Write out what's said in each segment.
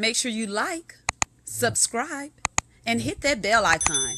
Make sure you like, subscribe, and hit that bell icon.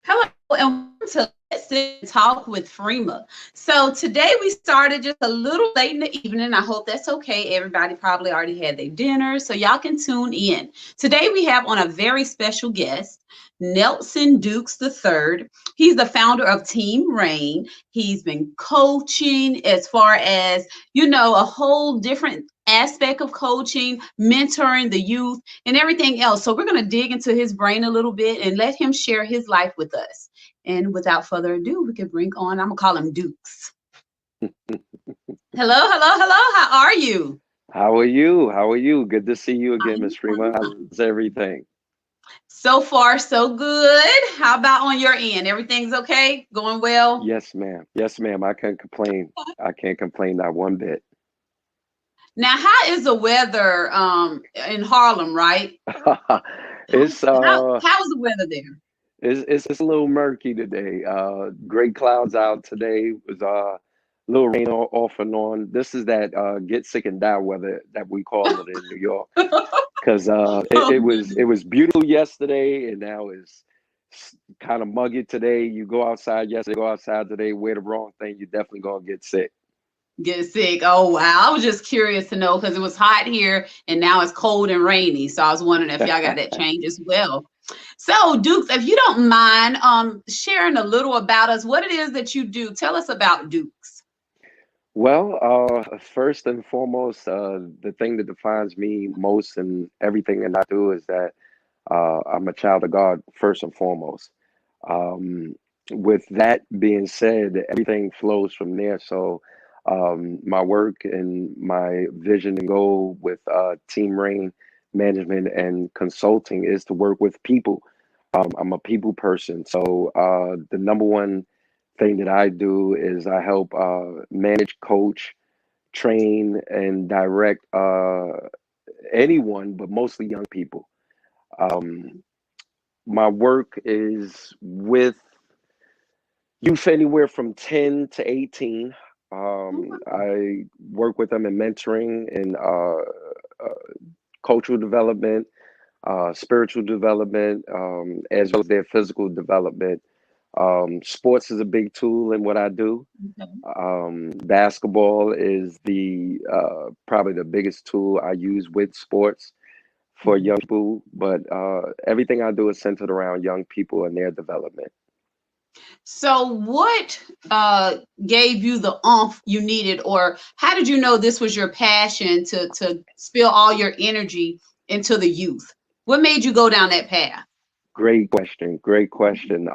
Hello, and welcome to Let's Sit and Talk with Freema. So today we started just a little late in the evening. I hope that's okay. Everybody probably already had their dinner, so y'all can tune in. Today we have on a very special guest, Nelson Dukes III. He's the founder of Team R.E.I.G.N. He's been coaching as far as, a whole different aspect of coaching, mentoring the youth, and everything else. So we're going to dig into his brain a little bit and let him share his life with us. And without further ado, we can bring on, I'm going to call him Dukes. Hello. How are you? How are you? How are you? Good to see you again, Miss Freema. How's everything? So far, so good. How about on your end? Everything's okay? Going well? Yes, ma'am. Yes, ma'am. I can't complain. I can't complain not one bit. Now, how is the weather in Harlem, right? It's How's the weather there? it's a little murky today. Gray clouds out today. Was a little rain off and on. This is that get sick and die weather that we call it in New York. Because it was beautiful yesterday, and now it's kind of muggy today. You go outside yesterday, go outside today, wear the wrong thing, you're definitely gonna get sick. Get sick. Oh, wow. I was just curious to know because it was hot here and now it's cold and rainy. So I was wondering if y'all got that change as well. So, Dukes, if you don't mind sharing a little about us, what it is that you do, tell us about Dukes. Well, first and foremost, the thing that defines me most in everything that I do is that I'm a child of God first and foremost. Um, with that being said, everything flows from there. So, my work and my vision and goal with Team Rain management and consulting is to work with people. I'm a people person. So, the number one thing that I do is I help manage, coach, train, and direct anyone, but mostly young people. Um, my work is with youth anywhere from 10 to 18. I work with them in mentoring and cultural development, spiritual development, as well as their physical development. Sports is a big tool in what I do. Okay. Basketball is the probably the biggest tool I use with sports for young people, but everything I do is centered around young people and their development. So, what gave you the oomph you needed, or how did you know this was your passion to spill all your energy into the youth? What made you go down that path? Great question. Great question.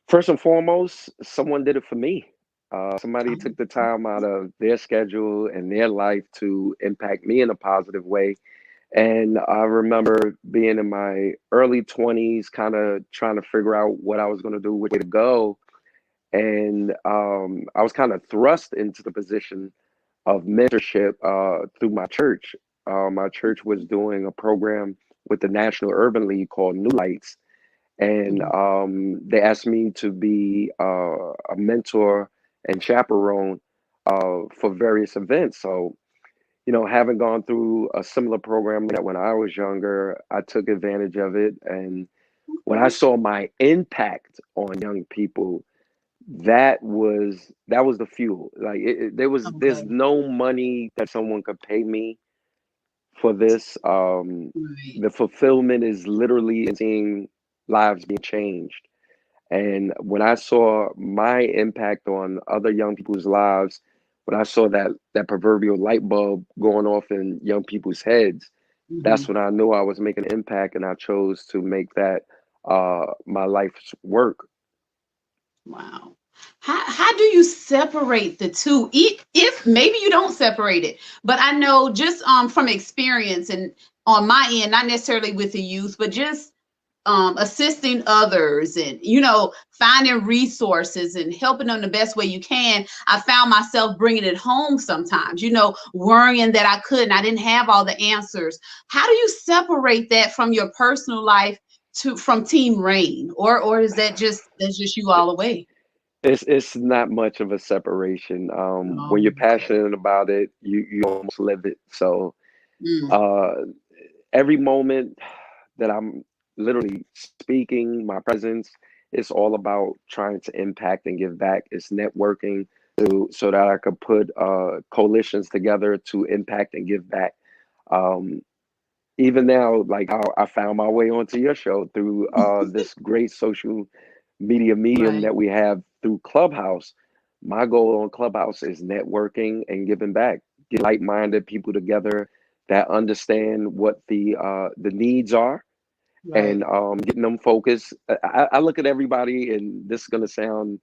First and foremost, someone did it for me. Somebody Um, took the time out of their schedule and their life to impact me in a positive way. And I remember being in my early 20s, kind of trying to figure out what I was going to do, which way to go. And I was kind of thrust into the position of mentorship through my church. My church was doing a program with the National Urban League called New Lights, and mhm, they asked me to be a mentor and chaperone for various events. So, having gone through a similar program like that when I was younger, I took advantage of it. And when I okay. saw my impact on young people, that was the fuel. Like there's Okay. no money that someone could pay me for this. Right. The fulfillment is literally in seeing lives being changed. And when I saw my impact on other young people's lives, when I saw that proverbial light bulb going off in young people's heads, that's Mhm. when I knew I was making an impact, and I chose to make that my life's work. Wow. How do you separate the two? If maybe you don't separate it, but I know just from experience and on my end, not necessarily with the youth, but just assisting others and finding resources and helping them the best way you can. I found myself bringing it home sometimes, worrying that I didn't have all the answers. How do you separate that from your personal life to from Team Rain, or is that's just you all the way? It's not much of a separation. When you're Okay. passionate about it, you almost live it. So Mm, uh, every moment that I'm literally speaking, my presence, it's all about trying to impact and give back. It's networking so that I could put coalitions together to impact and give back. Um, Even now, like how I found my way onto your show through this great social media medium right. that we have through Clubhouse. My goal on Clubhouse is networking and giving back, get like-minded people together that understand what the needs are, Right. and getting them focused. I look at everybody, and this is gonna sound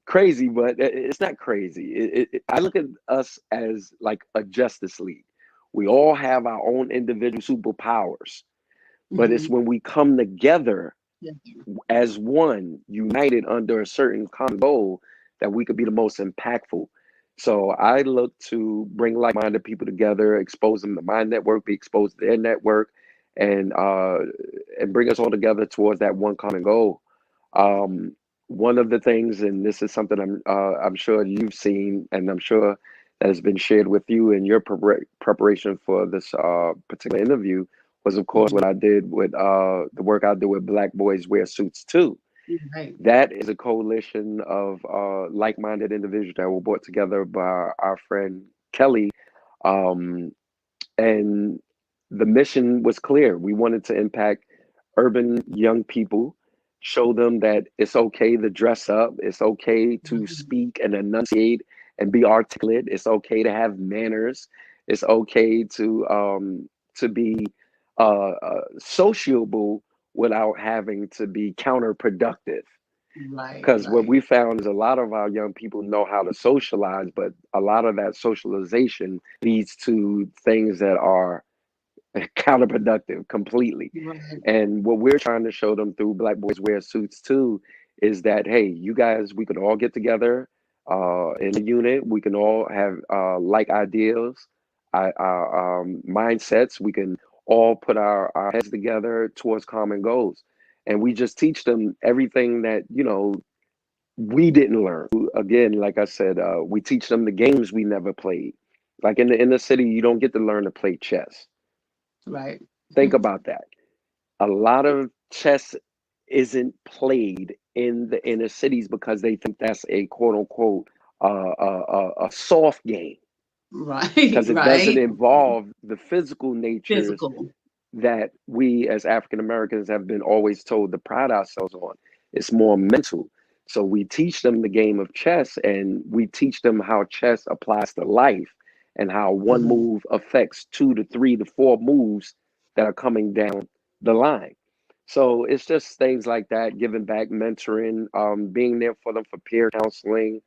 crazy, but it's not crazy. I look at us as like a Justice League. We all have our own individual superpowers, but it's Hmm. when we come together Yeah. as one, united under a certain common goal, that we could be the most impactful. So I look to bring like-minded people together, expose them to my network, be exposed to their network, and uh, and bring us all together towards that one common goal. Um, One of the things, and this is something I'm sure you've seen, and I'm sure that has been shared with you in your preparation for this particular interview, was of course what Hmm. I did with the work I do with Black Boys Wear Suits Too. Right. That is a coalition of like-minded individuals that were brought together by our friend Kelly, um, and the mission was clear. We wanted to impact urban young people, show them that it's okay to dress up, it's okay to Mhm. speak and enunciate and be articulate, it's okay to have manners, it's okay to be sociable without having to be counterproductive. Right. Because what Right. we found is a lot of our young people know how to socialize, but a lot of that socialization leads to things that are counterproductive completely. Right. And what we're trying to show them through Black Boys Wear Suits Too is that, hey, you guys, we can all get together in a unit. We can all have like ideals, mindsets. We can all put our heads together towards common goals. And we just teach them everything that, we didn't learn. Again, like I said, we teach them the games we never played. Like in the inner city, you don't get to learn to play chess. Right. Think about that. A lot of chess isn't played in the inner cities because they think that's a quote unquote a soft game, Right. because it doesn't Right. involve the physical natures Physical. that we as African Americans have been always told to pride ourselves on. It's more mental. So we teach them the game of chess, and we teach them how chess applies to life, and how one Hmm. move affects two to three to four moves that are coming down the line. So it's just things like that, giving back, mentoring, being there for them for peer counseling,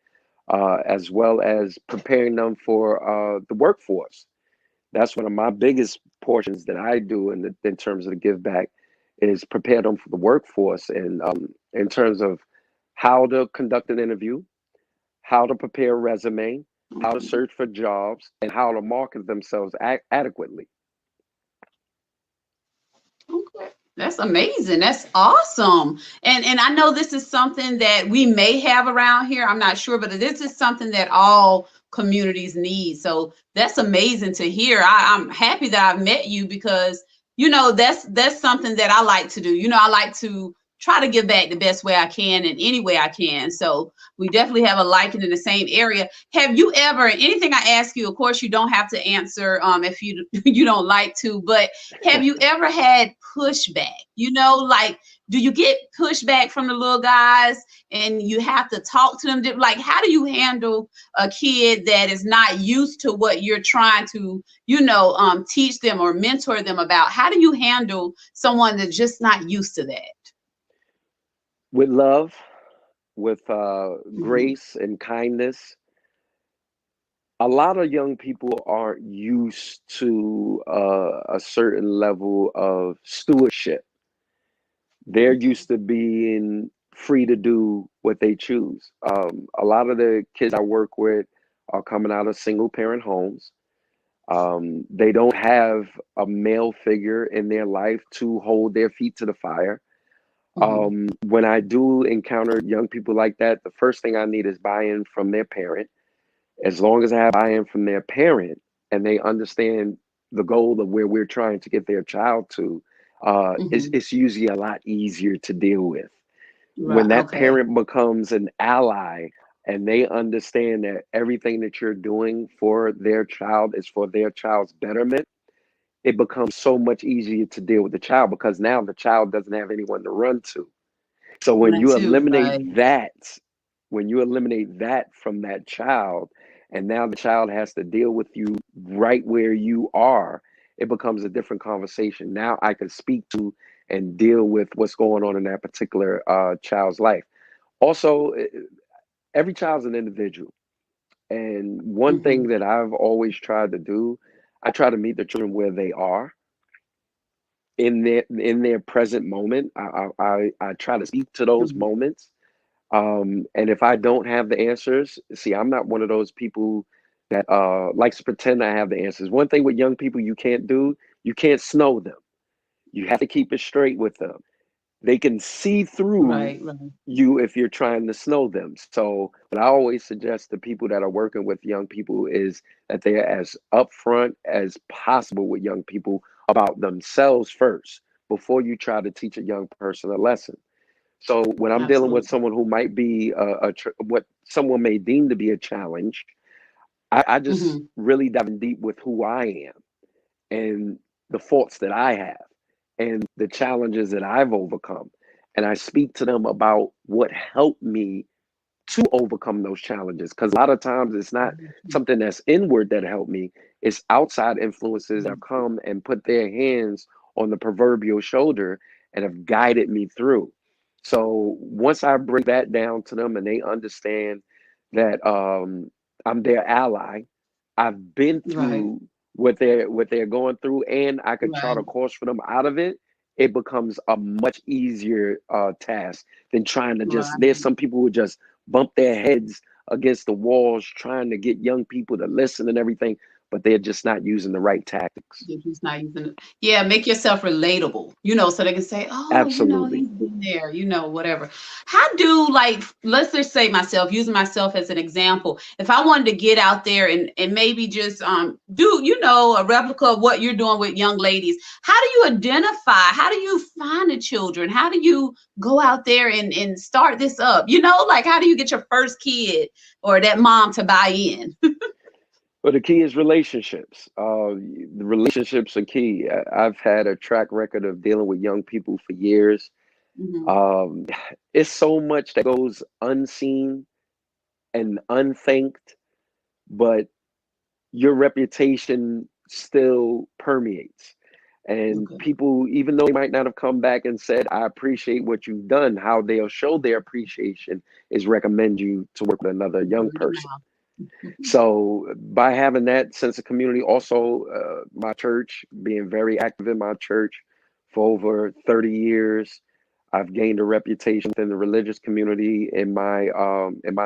as well as preparing them for the workforce. That's one of my biggest portions that I do in terms of the give back is prepare them for the workforce and in terms of how to conduct an interview, how to prepare a resume, how to Okay. search for jobs, and how to market themselves adequately. Okay. That's amazing. That's awesome. And I know this is something that we may have around here. I'm not sure, but this is something that all communities need. So that's amazing to hear. I'm happy that I've met you because that's something that I like to do. I like to try to give back the best way I can in any way I can. So we definitely have a liking in the same area. Have you ever, anything I ask you, of course you don't have to answer if you you don't like to, but have you ever had pushback? Like, do you get pushback from the little guys and you have to talk to them? Like, how do you handle a kid that is not used to what you're trying to, teach them or mentor them about? How do you handle someone that's just not used to that? With love, with Mm-hmm. grace and kindness. A lot of young people aren't used to a certain level of stewardship. They're used to being free to do what they choose. A lot of the kids I work with are coming out of single parent homes. They don't have a male figure in their life to hold their feet to the fire. Mm-hmm. When I do encounter young people like that, the first thing I need is buy-in from their parent. As long as I have buy-in from their parent and they understand the goal of where we're trying to get their child to, Mm-hmm. it's usually a lot easier to deal with. When Right. that Okay. parent becomes an ally and they understand that everything that you're doing for their child is for their child's betterment, it becomes so much easier to deal with the child because now the child doesn't have anyone to run to. So One, two. Right. when you eliminate that from that child, and now the child has to deal with you right where you are, it becomes a different conversation. Now I can speak to and deal with what's going on in that particular child's life. Also, every child's an individual. And one Mm-hmm. thing that I've always tried to do, I try to meet the children where they are in their present moment. I try to speak to those Mm-hmm. moments. And if I don't have the answers, see, I'm not one of those people that likes to pretend I have the answers. One thing with young people you can't do, you can't snow them. You have to keep it straight with them. They can see through Right. Right. you if you're trying to snow them. So what I always suggest to people that are working with young people is that they are as upfront as possible with young people about themselves first before you try to teach a young person a lesson. So when I'm dealing with Absolutely. someone who might be what someone may deem to be a challenge, I just Mm-hmm. really dive in deep with who I am and the faults that I have and the challenges that I've overcome. And I speak to them about what helped me to overcome those challenges. Because a lot of times it's not something that's inward that helped me, it's outside influences that have come and put their hands on the proverbial shoulder and have guided me through. So once I break that down to them and they understand that I'm their ally, I've been Right. through what they're going through, and I could chart Right. a course for them out of it. It becomes a much easier task than trying to just. There's Right. some people who just bump their heads against the walls trying to get young people to listen and everything, but they're just not using the right tactics. If he's not using it. Yeah, make yourself relatable, so they can say, oh, Absolutely. he's been there, whatever. How do, like, let's just say myself, using myself as an example, if I wanted to get out there and maybe just do, a replica of what you're doing with young ladies, how do you identify? How do you find the children? How do you go out there and start this up? Like, how do you get your first kid or that mom to buy in? But the key is relationships. The relationships are key. I've had a track record of dealing with young people for years. Hmm. Um, it's so much that goes unseen and unthanked, but your reputation still permeates. And Okay. people, even though they might not have come back and said, I appreciate what you've done, how they'll show their appreciation is recommend you to work with another young Word of person. mouth. So by having that sense of community, also my church, being very active in my church for over 30 years, I've gained a reputation within the religious community in my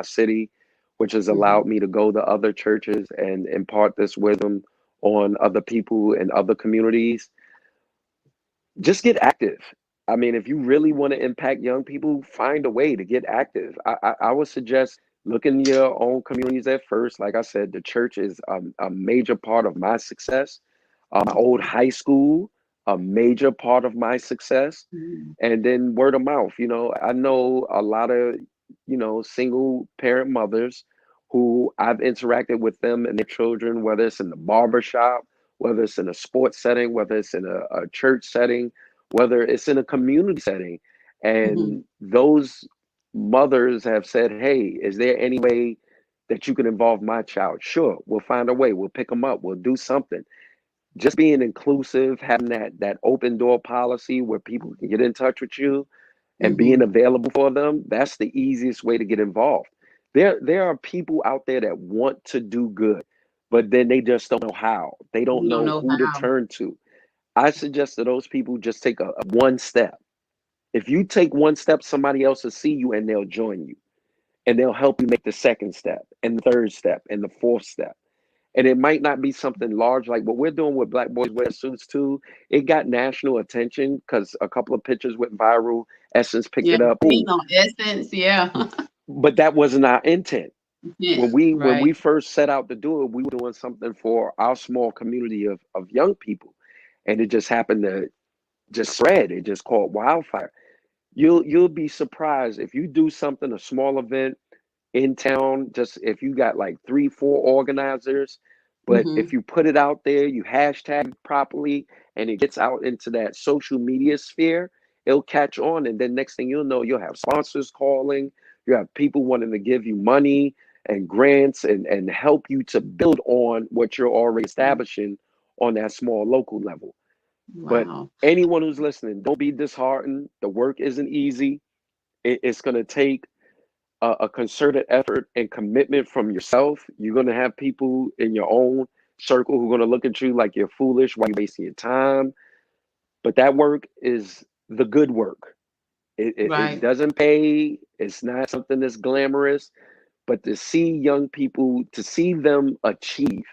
city, which has allowed Mhm. me to go to other churches and impart this wisdom on other people in other communities. Just get active. I mean, if you really want to impact young people, find a way to get active. I would suggest look in your own communities at first. Like I said, the church is a major part of my success. My old Okay. high school, a major part of my success. Mhm. And then word of mouth. I know a lot of, single parent mothers who I've interacted with them and their children, whether it's in the barber shop, whether it's in a sports setting, whether it's in a church setting, whether it's in a community setting. Mhm. And those mothers have said, hey, is there any way that you can involve my child? Sure, we'll find a way. We'll pick them up. We'll do something. Just being inclusive, having that open door policy where people can get in touch with you and being Mhm. available for them, that's the easiest way to get involved. There are people out there that want to do good, but then they just don't know how. They don't You don't know know who to how. turn to. I suggest to those people just take a one step. If you take one step, somebody else will see you and they'll join you and they'll help you make the second step and the third step and the fourth step. And it might not be something large like what we're doing with Black Boys Wear Suits too. It got national attention because a couple of pictures went viral. Essence picked Yeah, it up. seen Ooh, on Essence. Yeah. but that wasn't our intent. Yeah. When we Right. first set out to do it, we were doing something for our small community of young people. And it just happened to just spread. It just caught wildfire. You'll be surprised if you do something, a small event in town, just if you got like 3 4 organizers, but if Mhm. you put it out there, you hashtag properly, and it gets out into that social media sphere, it'll catch on. And then next thing you'll know, you'll have sponsors calling, you have people wanting to give you money and grants and help you to build on what you're already establishing on that small local level. But Wow. anyone who's listening, don't be disheartened. The work isn't easy. It's going to take a concerted effort and commitment from yourself. You're going to have people in your own circle who are going to look at you like you're foolish, why you wasting your time. But that work is the good work. It Right. doesn't pay. It's not something that's glamorous. But to see young people, to see them achieve,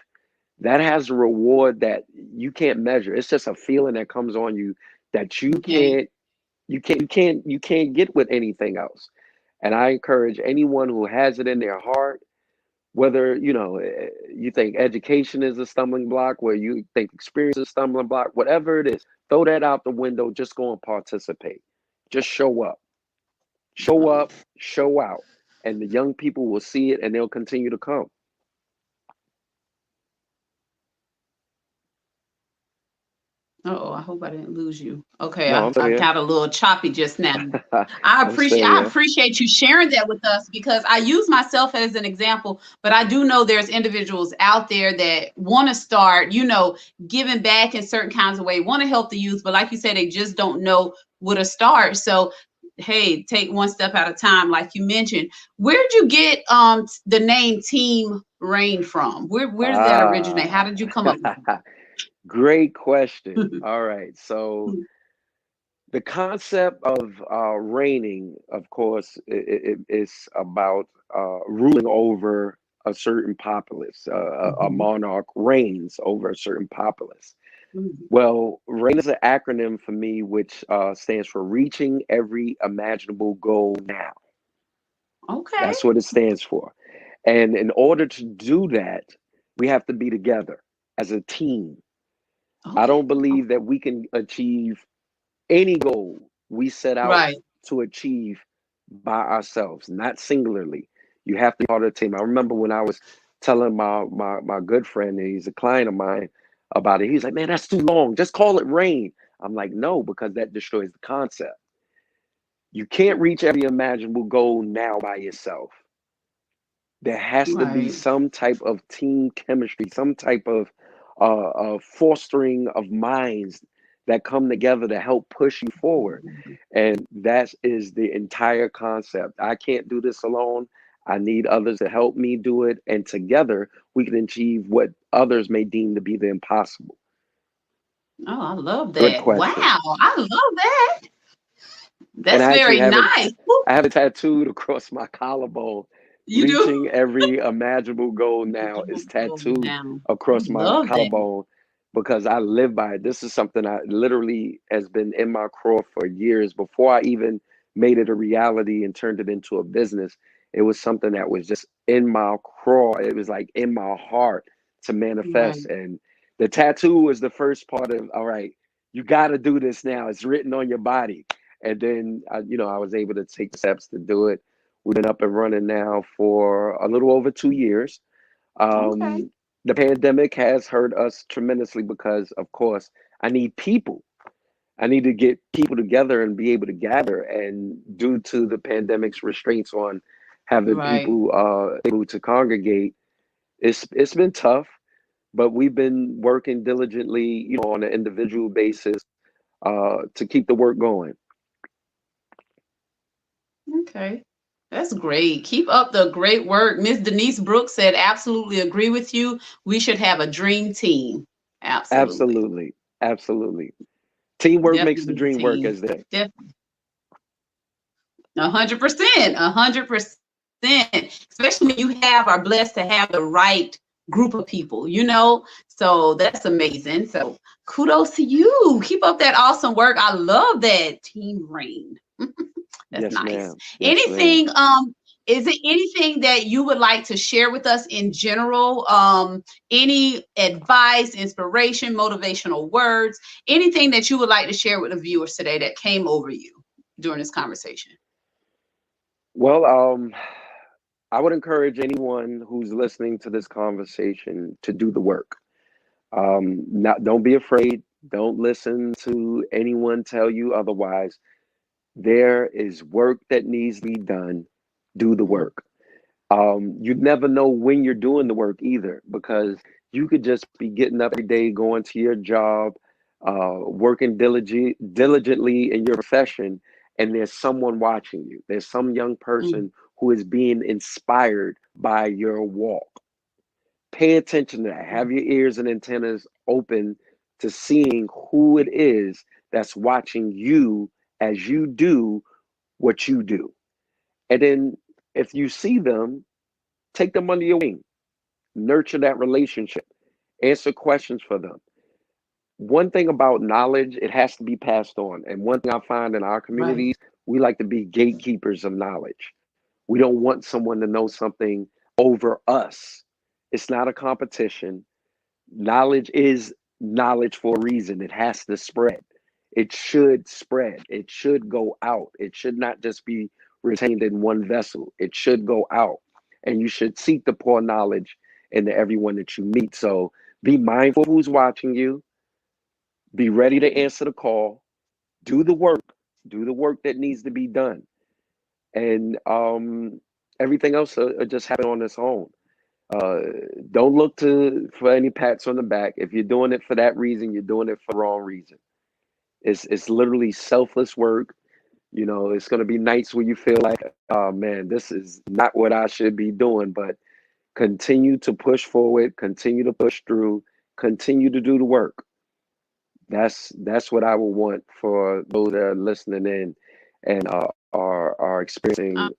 that has a reward that you can't measure. It's just a feeling that comes on you that you Okay. can't get with anything else. And I encourage anyone who has it in their heart, whether you think education is a stumbling block, where you think experience is a stumbling block, whatever it is, throw that out the window. Just go and participate. Just show Wow. up, show out, and the young people will see it and they'll continue to come. Oh, I hope I didn't lose you. Okay, No, I, I'm still I here. got a little choppy just now. I'm still I here. appreciate you sharing that with us because I use myself as an example, but I do know there's individuals out there that want to start, giving back in certain kinds of way, want to help the youth, but like you said, they just don't know where to start. So, hey, take one step at a time, like you mentioned. Where'd you get the name Team Rain from? Where does that originate? How Ah, did you come up with great question. it? All right. So the concept of reigning, of course, is about ruling over a certain populace. A Mhm. monarch reigns over a certain populace. Mhm. Well, REIGN is an acronym for me, which stands for Reaching Every Imaginable Goal Now. Okay. That's what it stands for. And in order to do that, we have to be together as a team. I Okay. don't believe that we can achieve any goal we set out Right. to achieve by ourselves, not singularly. You have to be part of the team. I remember when I was telling my good friend, and he's a client of mine, about it. He's like, man, that's too long. Just call it rain. I'm like, no, because that destroys the concept. You can't reach every imaginable goal now by yourself. There has to be Right. some type of team chemistry, some type of fostering of minds that come together to help push you forward. And that is the entire concept. I can't do this alone. I need others to help me do it. And together we can achieve what others may deem to be the impossible. Oh, I love Good that. Wow, question. I love that. And That's I actually very have it. nice. Woo. I have it tattooed across my collarbone. You do? Reaching every imaginable goal now is tattooed Now. I across my love that. collarbone because I live by it. This is something I literally has been in my craw for years before I even made it a reality and turned it into a business. It was something that was just in my craw. It was like in my heart to Right. manifest. And the tattoo was the first part of, all right, you got to do this now. It's written on your body. And then, I was able to take steps to do it. We've been up and running now for a little over 2 years. Okay. Um, the pandemic has hurt us tremendously because, of course, I need people. I need to get people together and be able to gather. And due to the pandemic's restraints on having Right. people able to congregate, it's been tough. But we've been working diligently, on an individual basis to keep the work going. Okay. That's great. Keep up the great work. Miss Denise Brooks said, absolutely agree with you. We should have a dream team. Absolutely. Absolutely, absolutely. Teamwork makes the Definitely a dream work, team. as they say. 100%, 100%. Especially when you have are blessed to have the right group of people. So that's amazing. So kudos to you. Keep up that awesome work. I love that team reign. That's Yes, nice. ma'am. Yes, ma'am. Anything, is it anything that you would like to share with us in general? Any advice, inspiration, motivational words, anything that you would like to share with the viewers today that came over you during this conversation? Well, I would encourage anyone who's listening to this conversation to do the work. Not, don't be afraid. Don't listen to anyone tell you otherwise. There is work that needs to be done. Do the Mm, work. You never know when you're doing the work either, because you could just be getting up every day, going to your job, working diligently in your profession, and there's someone watching you. There's some young mm, person who is being inspired by your walk. Pay attention to that. Have your ears and antennas open to seeing who it is that's watching you as you do what you do. And then if you see them, take them under your wing, nurture that relationship, answer questions for them. One thing about knowledge, it has to be passed on. And one thing I find in our right, communities, we like to be gatekeepers of knowledge. We don't want someone to know something over us. It's not a competition. Knowledge is knowledge for a reason. It has to spread. It should spread. It should go out. It should not just be retained in one vessel. It should go out. And you should seek to pour knowledge into everyone that you meet. So be mindful of who's watching you. Be ready to answer the call. Do the work. Do the work that needs to be done. And everything else will just happen on its own. Uh, don't look to for any pats on the back. If you're doing it for that reason, you're doing it for the wrong reason. It's literally selfless work. It's going to be nights where you feel like, oh man, this is not what I should be doing. But continue to push forward, continue to push through, continue to do the work. That's what I would want for those that are listening in and are experiencing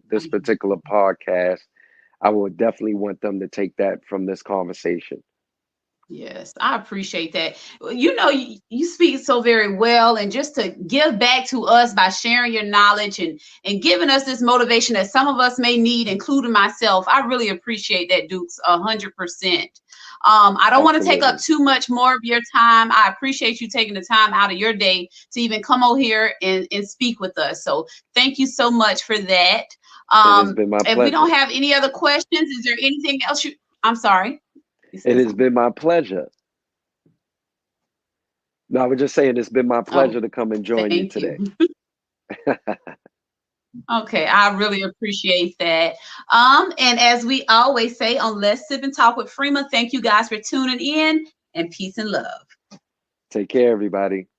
this particular podcast. I would definitely want them to take that from this conversation. Yes, I appreciate that. You speak so very well, and just to give back to us by sharing your knowledge and giving us this motivation that some of us may need, including myself. I really appreciate that, Dukes, 100%. I don't want to take up Absolutely. too much more of your time. I appreciate you taking the time out of your day to even come over here and speak with us. So thank you so much for that. It has been my If we don't pleasure. have any other questions, is there anything else I'm sorry, you It said has something. been my pleasure. No, I was just saying it's been my Oh, pleasure to come and join you thank you. today. Okay, I really appreciate that. And as we always say on Let's Sip and Talk with Freema, thank you guys for tuning in and peace and love. Take care, everybody.